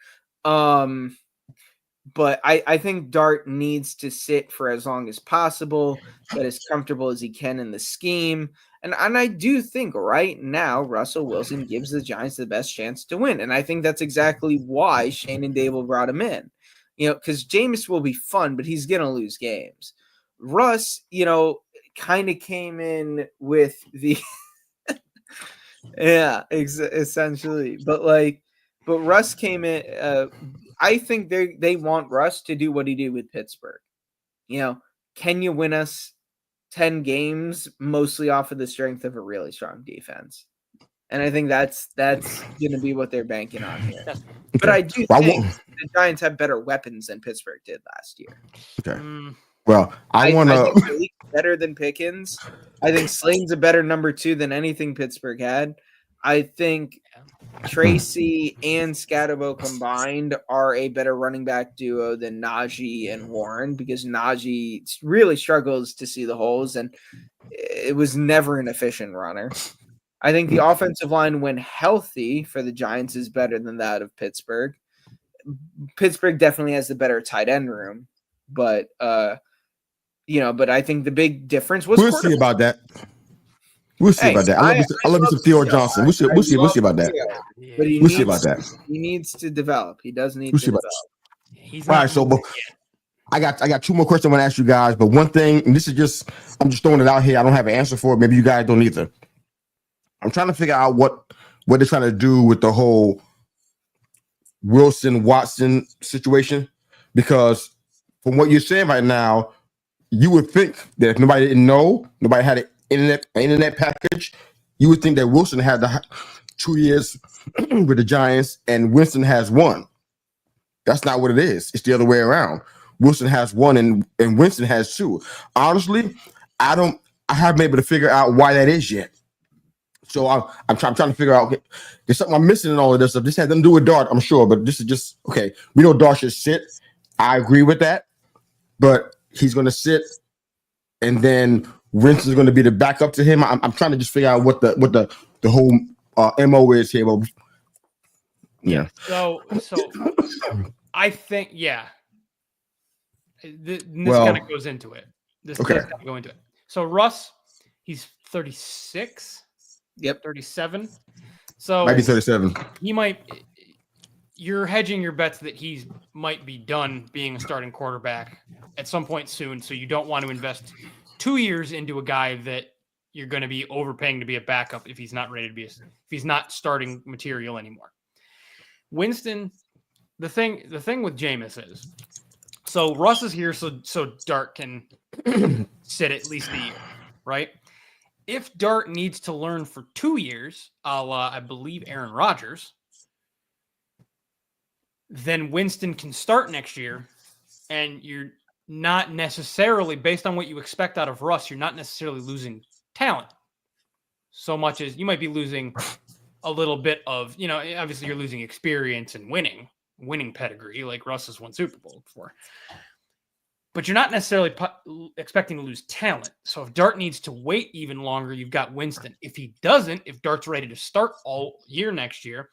But I think Dart needs to sit for as long as possible, get as comfortable as he can in the scheme. And I do think right now Russell Wilson gives the Giants the best chance to win. And I think that's exactly why Shane and Daboll brought him in. Because Jameis will be fun, but he's going to lose games. Russ, kind of came in with the yeah, essentially. But Russ came in. I think they want Russ to do what he did with Pittsburgh. Can you win us 10 games mostly off of the strength of a really strong defense? And I think that's going to be what they're banking on here. But I do think the Giants have better weapons than Pittsburgh did last year. Okay. Well, I think Malik's better than Pickens. I think Slade's a better number 2 than anything Pittsburgh had. I think Tracy and Scatterbo combined are a better running back duo than Najee and Warren because Najee really struggles to see the holes, and it was never an efficient runner. I think the offensive line, when healthy for the Giants, is better than that of Pittsburgh. Pittsburgh definitely has the better tight end room, but but I think the big difference was we'll see about that. We'll see about that. I love me some Theo Johnson. We'll see about that. We'll see about that. He needs to develop. He does need to develop. All right, so I got 2 more questions I want to ask you guys, but one thing, and this is just I'm just throwing it out here. I don't have an answer for it. Maybe you guys don't either. I'm trying to figure out what they're trying to do with the whole Wilson-Watson situation because from what you're saying right now, you would think that if nobody didn't know, nobody had an internet package, you would think that Wilson had the 2 years with the Giants and Winston has 1. That's not what it is. It's the other way around. Wilson has 1 and Winston has 2. Honestly, I haven't been able to figure out why that is yet. So I'm trying to figure out. Okay, there's something I'm missing in all of this stuff. This had nothing to do with Dart, I'm sure, but this is just okay. We know Dart should sit. I agree with that, but he's going to sit, and then Winston's going to be the backup to him. I'm trying to just figure out what the whole MO is here. Well, yeah. So I think this kind of goes into it. This does kind of go into it. So Russ, he's 36. Yep, 37. So might be 37. You're hedging your bets that he might be done being a starting quarterback at some point soon. So you don't want to invest 2 years into a guy that you're going to be overpaying to be a backup if he's not ready to be if he's not starting material anymore. Winston, the thing with Jameis is, so Russ is here so Dart can sit at least a year, right? If Dart needs to learn for 2 years, a la, I believe, Aaron Rodgers, then Winston can start next year, and you're not necessarily, based on what you expect out of Russ, you're not necessarily losing talent so much as you might be losing a little bit of, obviously you're losing experience and winning pedigree, like Russ has won Super Bowl before. But you're not necessarily expecting to lose talent. So if Dart needs to wait even longer, you've got Winston. If he doesn't, if Dart's ready to start all year next year,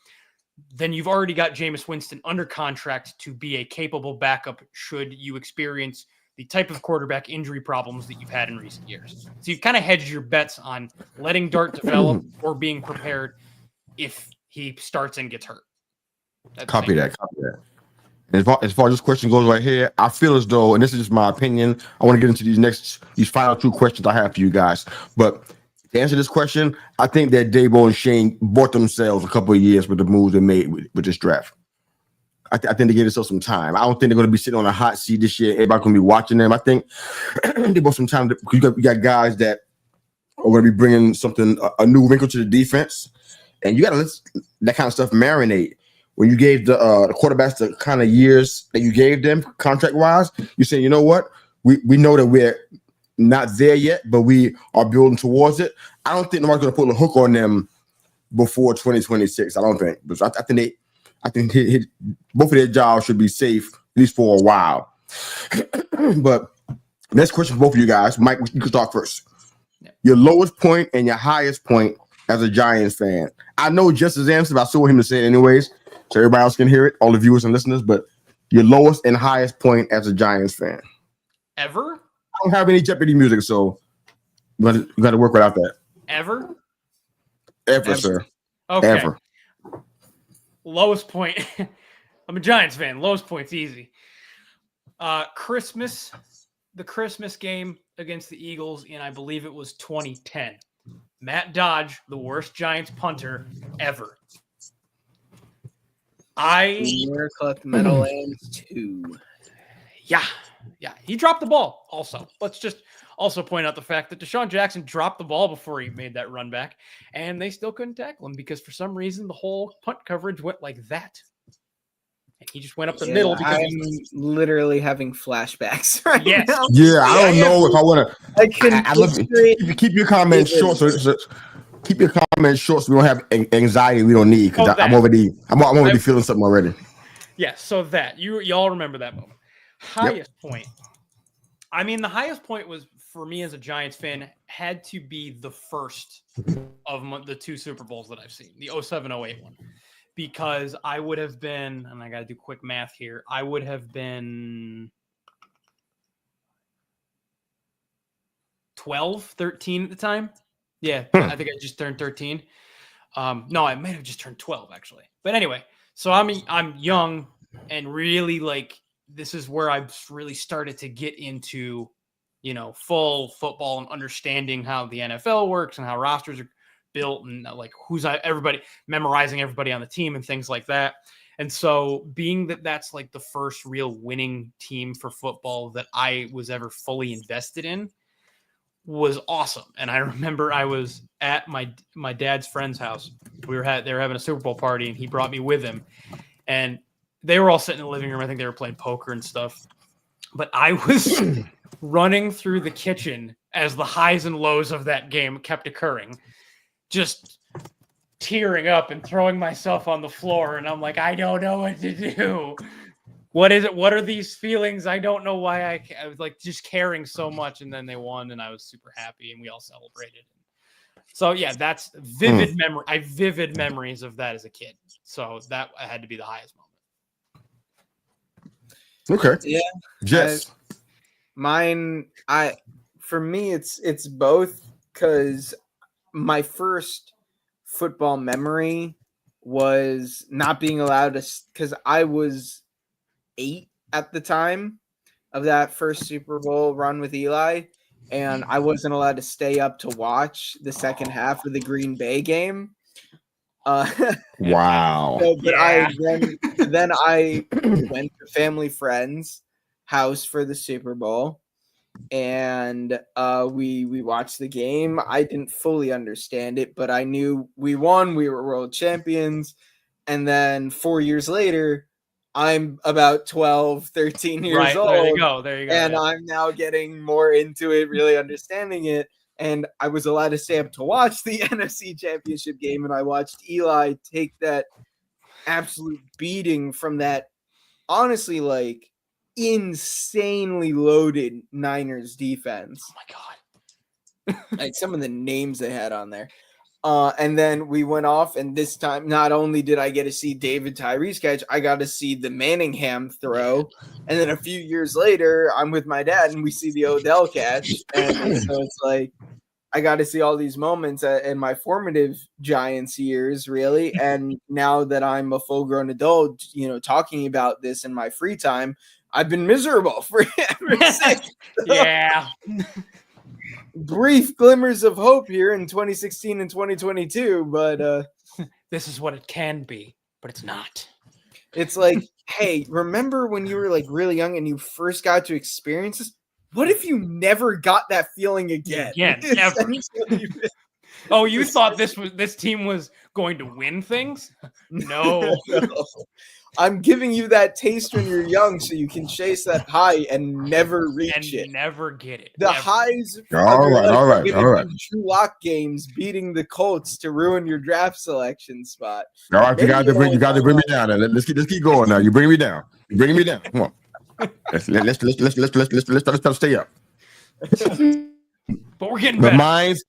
then you've already got Jameis Winston under contract to be a capable backup should you experience the type of quarterback injury problems that you've had in recent years. So you've kind of hedged your bets on letting Dart develop or being prepared if he starts and gets hurt. Copy that. As far as this question goes right here, I feel as though, and this is just my opinion, I want to get into these final 2 questions I have for you guys. But to answer this question, I think that Daboll and Schoen bought themselves a couple of years with the moves they made with this draft. I think they gave themselves some time. I don't think they're going to be sitting on a hot seat this year. Everybody's going to be watching them. I think they bought some time. You got guys that are going to be bringing a new wrinkle to the defense, and you got to let that kind of stuff marinate. When you gave the quarterbacks the kind of years that you gave them contract-wise, you say, you know what? We know that we're not there yet, but we are building towards it. I don't think nobody's going to put a hook on them before 2026. I don't think. But I think both of their jobs should be safe, at least for a while. But next question for both of you guys. Mike, you can start first. Yeah. Your lowest point and your highest point as a Giants fan. I know Justin's answer, but I still want him to say it anyways, so everybody else can hear it, all the viewers and listeners. But your lowest and highest point as a Giants fan. Ever? I don't have any Jeopardy music, so you got to work without that. Ever, sir. Okay. Ever. Lowest point. I'm a Giants fan. Lowest point's easy. The Christmas game against the Eagles in, I believe it was 2010. Matt Dodge, the worst Giants punter ever. Miracle at the Meadowlands 2. Yeah. He dropped the ball also. Let's just also point out the fact that Deshaun Jackson dropped the ball before he made that run back, and they still couldn't tackle him because for some reason the whole punt coverage went like that. And he just went up the middle because I'm literally having flashbacks right now. Yeah, I don't know if I want to. I love it. Keep your comments short. Keep your comments short so we don't have anxiety we don't need, because I'm already feeling something already. Yeah, so that you all remember that moment. Highest point. I mean, the highest point was for me as a Giants fan had to be the first of the 2 Super Bowls that I've seen, the 07-08 one, because I would have been, and I got to do quick math here, I would have been 12, 13 at the time. Yeah, I think I just turned 13. No, I may have just turned 12 actually. But anyway, so I'm young and really this is where I've really started to get into, full football and understanding how the NFL works and how rosters are built and everybody memorizing everybody on the team and things like that. And so being that that's like the first real winning team for football that I was ever fully invested in was awesome. And I remember I was at my dad's friend's house. They were having a Super Bowl party, and he brought me with him. And they were all sitting in the living room. I think they were playing poker and stuff. But I was running through the kitchen as the highs and lows of that game kept occurring, just tearing up and throwing myself on the floor. And I'm like, I don't know what to do. What is it? What are these feelings? I don't know why I was like just caring so much. And then they won, and I was super happy, and we all celebrated. So yeah, that's vivid memory. I have vivid memories of that as a kid. So that had to be the highest moment. Okay. Yeah. Jess. For me, it's both, because my first football memory was not being allowed to, because I was 8 at the time of that first Super Bowl run with Eli, and I wasn't allowed to stay up to watch the second half of the Green Bay game. Wow. So, but then I went to family friend's house for the Super Bowl, and we watched the game. I didn't fully understand it, but I knew we won. We were world champions. And then 4 years later, I'm about 12, 13 years old. There you go. And I'm now getting more into it, really understanding it. And I was allowed to stay up to watch the NFC Championship game, and I watched Eli take that absolute beating from that, honestly, like, insanely loaded Niners defense. Oh my God. Like some of the names they had on there. And then we went off, and this time not only did I get to see David Tyree's catch, I got to see the Manningham throw. And then a few years later, I'm with my dad, and we see the Odell catch. And so it's like I got to see all these moments in my formative Giants years, really. And now that I'm a full-grown adult, talking about this in my free time, I've been miserable for ever since. Yeah. Brief glimmers of hope here in 2016 and 2022, but this is what it can be, but it's not. It's like, hey, remember when you were like really young and you first got to experience this? What if you never got that feeling again? Never. Oh, you thought this team was going to win things? No. I'm giving you that taste when you're young so you can chase that high and never reach it. Never get it. The highs. All right. True lock games, beating the Colts to ruin your draft selection spot. All right, you got to bring me down. Let's keep going now. You bring me down. Come on. Let's stay up. But we're getting better. Mine's,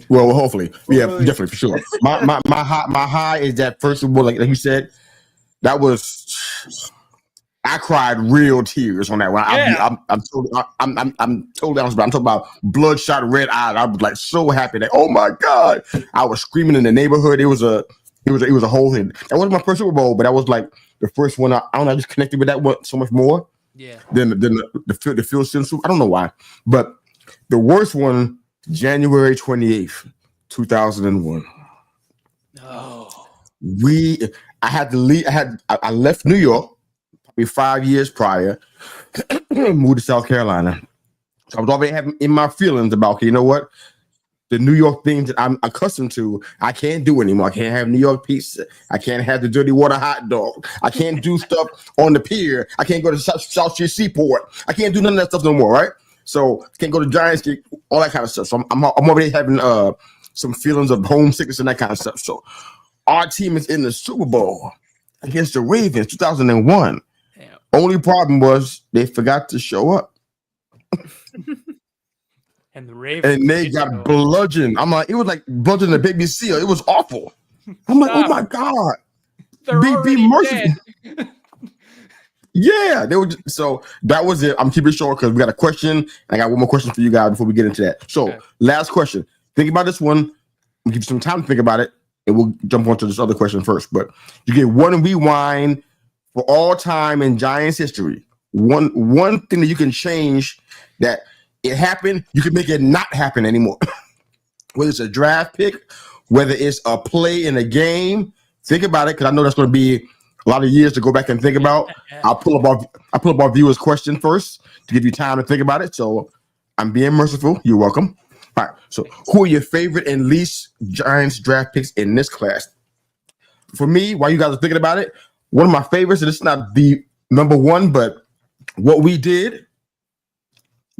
well, hopefully, yeah, definitely for sure. My high is that first of all, like you said, that was, I cried real tears on that one. Yeah. I'm totally honest about it. I'm talking about bloodshot red eyes. I was like so happy that, oh my God, I was screaming in the neighborhood. It was a whole thing. That wasn't my first Super Bowl, but that was like the first one. I don't know, I just connected with that one so much more. Yeah. Than the Phil Simpson. I don't know why, but the worst one, January 28th, 2001. Oh. I had to leave. I left New York probably 5 years prior, moved to South Carolina. So I was already having in my feelings about, okay, you know what? The New York things that I'm accustomed to, I can't do anymore. I can't have New York pizza. I can't have the dirty water hot dog. I can't do stuff on the pier. I can't go to South Street Seaport. I can't do none of that stuff no more, right? So can't go to Giants, all that kind of stuff. So I'm already having some feelings of homesickness and that kind of stuff. So our team is in the Super Bowl against the Ravens, 2001. Damn. Only problem was they forgot to show up. And the Ravens. And they got bludgeoned. I'm like, it was like bludgeoning a baby seal. It was awful. I'm like, oh my God. Be merciful. Yeah, they were. So that was it. I'm keeping it short because we got a question. I got one more question for you guys before we get into that. So, last question. Think about this one. We'll give you some time to think about it, and we'll jump on to this other question first. But you get one rewind for all time in Giants history. One thing that you can change that it happened, you can make it not happen anymore. Whether it's a draft pick, whether it's a play in a game, think about it because I know that's going to be lot of years to go back and think about. I'll pull up our viewers' question first to give you time to think about it. So I'm being merciful. You're welcome. All right. So who are your favorite and least Giants draft picks in this class? For me, while you guys are thinking about it, one of my favorites, and it's not the number one, but what we did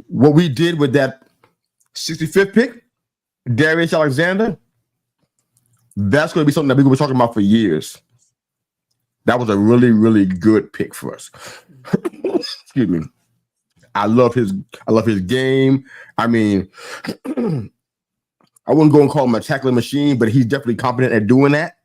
with that 65th pick, Darius Alexander, that's going to be something that we're going to be talking about for years. That was a really, really good pick for us. Excuse me. I love his game. I mean, I wouldn't go and call him a tackling machine, but he's definitely competent at doing that,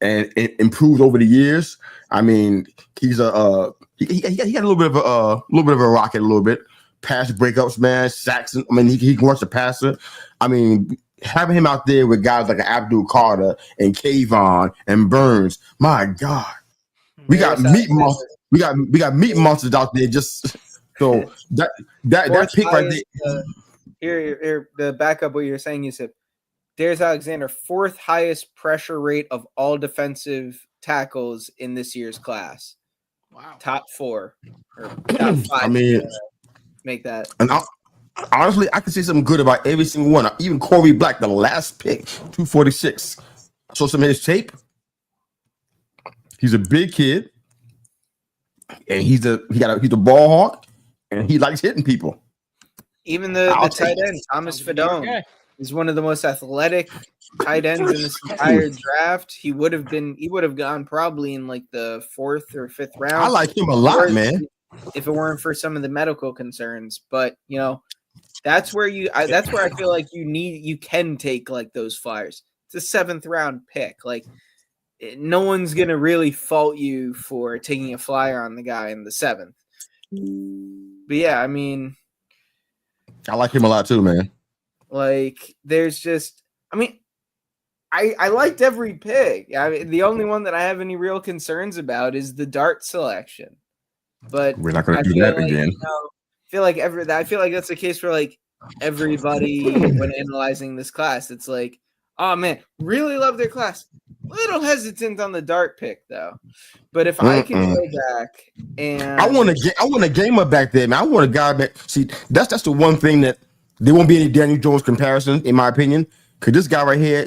and it improved over the years. I mean, he's he had a little bit of a rocket, a little bit. Pass breakups, man. Sacks. I mean, he can rush the passer. I mean, having him out there with guys like Abdul Carter and Kayvon and Burns, my God, we got meat monsters. We got meat monsters out there. Just so that pick right there. Here, the backup what you're saying, Yusuf. Darius Alexander, 4th highest pressure rate of all defensive tackles in this year's class. Wow. Top 4 or top 5. I mean, make that. And honestly, I can say something good about every single one. Even Corey Black, the last pick, 246. I saw some of his tape. He's a big kid, and he's a ball hawk, and he likes hitting people. Even the tight end, Thomas Fedone, is one of the most athletic tight ends in this entire draft. He would have gone probably in like the 4th or 5th round. I like him a lot, man. If it weren't for some of the medical concerns, but that's where I feel like you can take like those flyers. It's a 7th round pick. Like no one's gonna really fault you for taking a flyer on the guy in the 7th. But yeah, I mean, I like him a lot too, man. Like there's just, I mean, I liked every pick. I mean, the only one that I have any real concerns about is the dart selection. But we're not going to do that again. I feel like that's the case for like everybody when analyzing this class. It's like, oh man, really love their class. Little hesitant on the dart pick though. But if I can go back and I want a gamer back there, man. I want a guy back. See, that's the one thing that there won't be any Daniel Jones comparison, in my opinion. Cause this guy right here,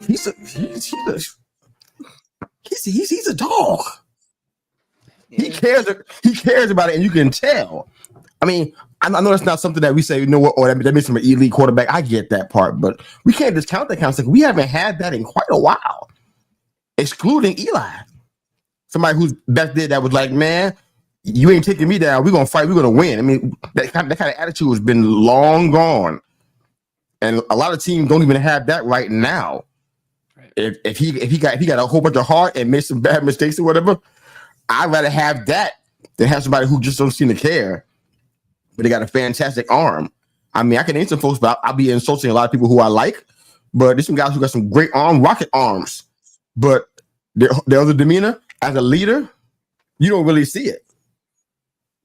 he's a dog. He cares about it, and you can tell. I mean, I know that's not something that we say, that makes him an elite quarterback. I get that part, but we can't discount that kind of stuff. We haven't had that in quite a while, excluding Eli. Somebody who's back there that was like, man, you ain't taking me down. We're gonna fight. We're gonna win. I mean, that kind of attitude has been long gone, and a lot of teams don't even have that right now. Right. If he got a whole bunch of heart and made some bad mistakes or whatever, I'd rather have that than have somebody who just don't seem to care, but they got a fantastic arm. I mean, I can name some folks, but I'll be insulting a lot of people who I like. But there's some guys who got some great rocket arms, but their other demeanor as a leader, you don't really see it.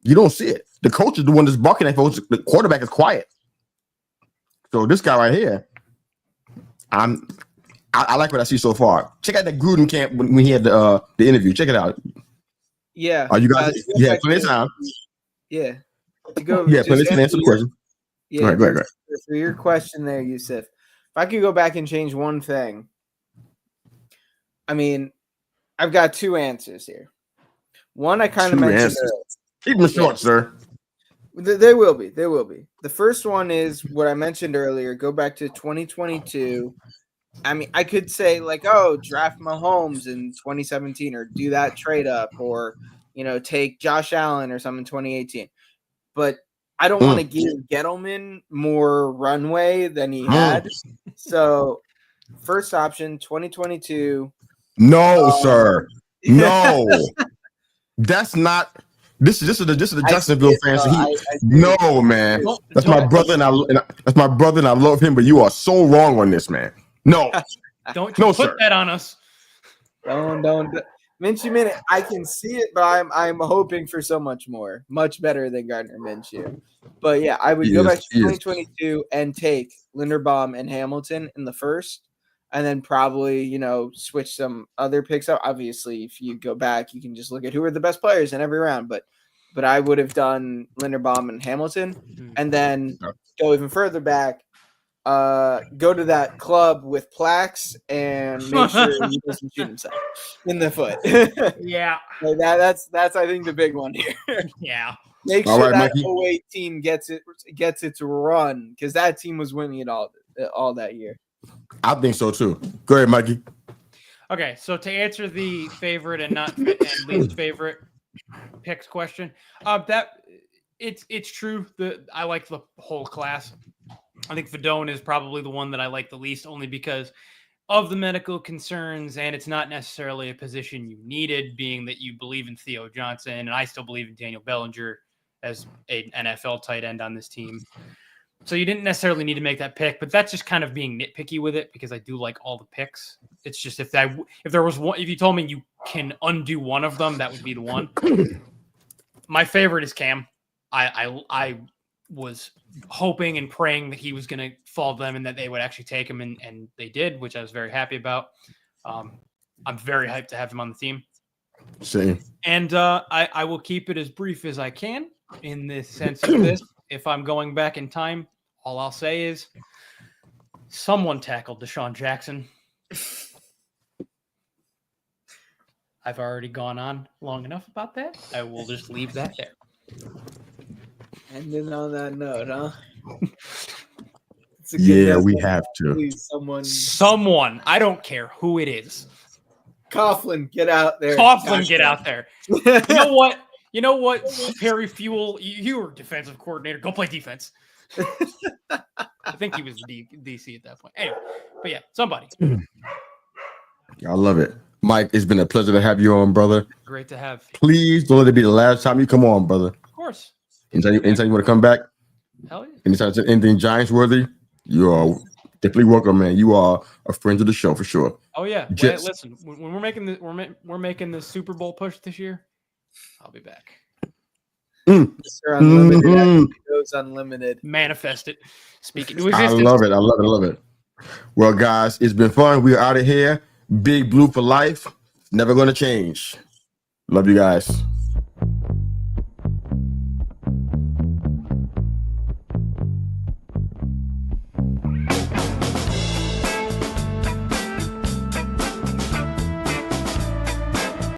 You don't see it. The coach is the one that's barking at folks. The quarterback is quiet. So this guy right here, I like what I see so far. Check out that Gruden camp when he had the interview. Check it out. Yeah. Are you guys? Plenty of time. Yeah. Plenty of time to answer the question. Yeah. All right. For your question there, Yusuf, if I could go back and change one thing, I mean, I've got 2 answers here. One I kind of mentioned. Keep them short, sir. There will be. The first one is what I mentioned earlier. Go back to 2022. I mean, I could say like, oh, draft Mahomes in 2017 or do that trade up or, take Josh Allen or something in 2018. But I don't want to give Gettleman more runway than he had. So first option, 2022. No, sir. No. That's not. This is the Jacksonville fans. No, man. That's my brother, and I love him. But you are so wrong on this, man. No, don't put sir. that on us. Don't. Minshew Minute, I can see it, but I'm hoping for so much more, much better than Gardner Minshew. But yeah, I would go back to 2022 and take Linderbaum and Hamilton in the first. and then probably, switch some other picks up. Obviously, if you go back, you can just look at who are the best players in every round. But I would have done Linderbaum and Hamilton, and then go even further back. Go to that club with plaques and make sure he doesn't shoot himself in the foot. Yeah. Like that's I think the big one here. Yeah. Make All sure right, that 08 team gets its run, because that team was winning it all that year. I think so too. Go ahead, Mikey. Okay, so to answer the favorite and least favorite picks question, that it's true that I like the whole class. I think Fedone is probably the one that I like the least, only because of the medical concerns, and it's not necessarily a position you needed, being that you believe in Theo Johnson, and I still believe in Daniel Bellinger as an NFL tight end on this team. So you didn't necessarily need to make that pick, but that's just kind of being nitpicky with it, because I do like all the picks. It's just if there was one, if you told me you can undo one of them, that would be the one. My favorite is Cam. I was hoping and praying that he was going to fall to them and that they would actually take him, and they did, which I was very happy about. I'm very hyped to have him on the team. Same. And I will keep it as brief as I can in the sense of this. If I'm going back in time, all I'll say is someone tackled Deshaun Jackson. I've already gone on long enough about that. I will just leave that there. Ending on that note, huh? Yeah, we have to. Please, someone. I don't care who it is. Coughlin, get out there. Coughlin, get out there. You know what? Perry Fuel, you were defensive coordinator. Go play defense. I think he was DC at that point. Anyway, but yeah, somebody. I love it. Mike, it's been a pleasure to have you on, brother. Great to have. Please don't let it be the last time you come on, brother. Of course. Anytime you want to come back, hell yeah. Anytime it's anything Giants worthy, you are definitely welcome, man. You are a friend of the show for sure. Oh yeah. Just, listen, when we're making we're making the Super Bowl push this year, I'll be back. Mr. Unlimited goes unlimited. Manifest it. Speaking to existence. I love it. Well, guys, it's been fun. We are out of here. Big Blue for life. Never going to change. Love you guys.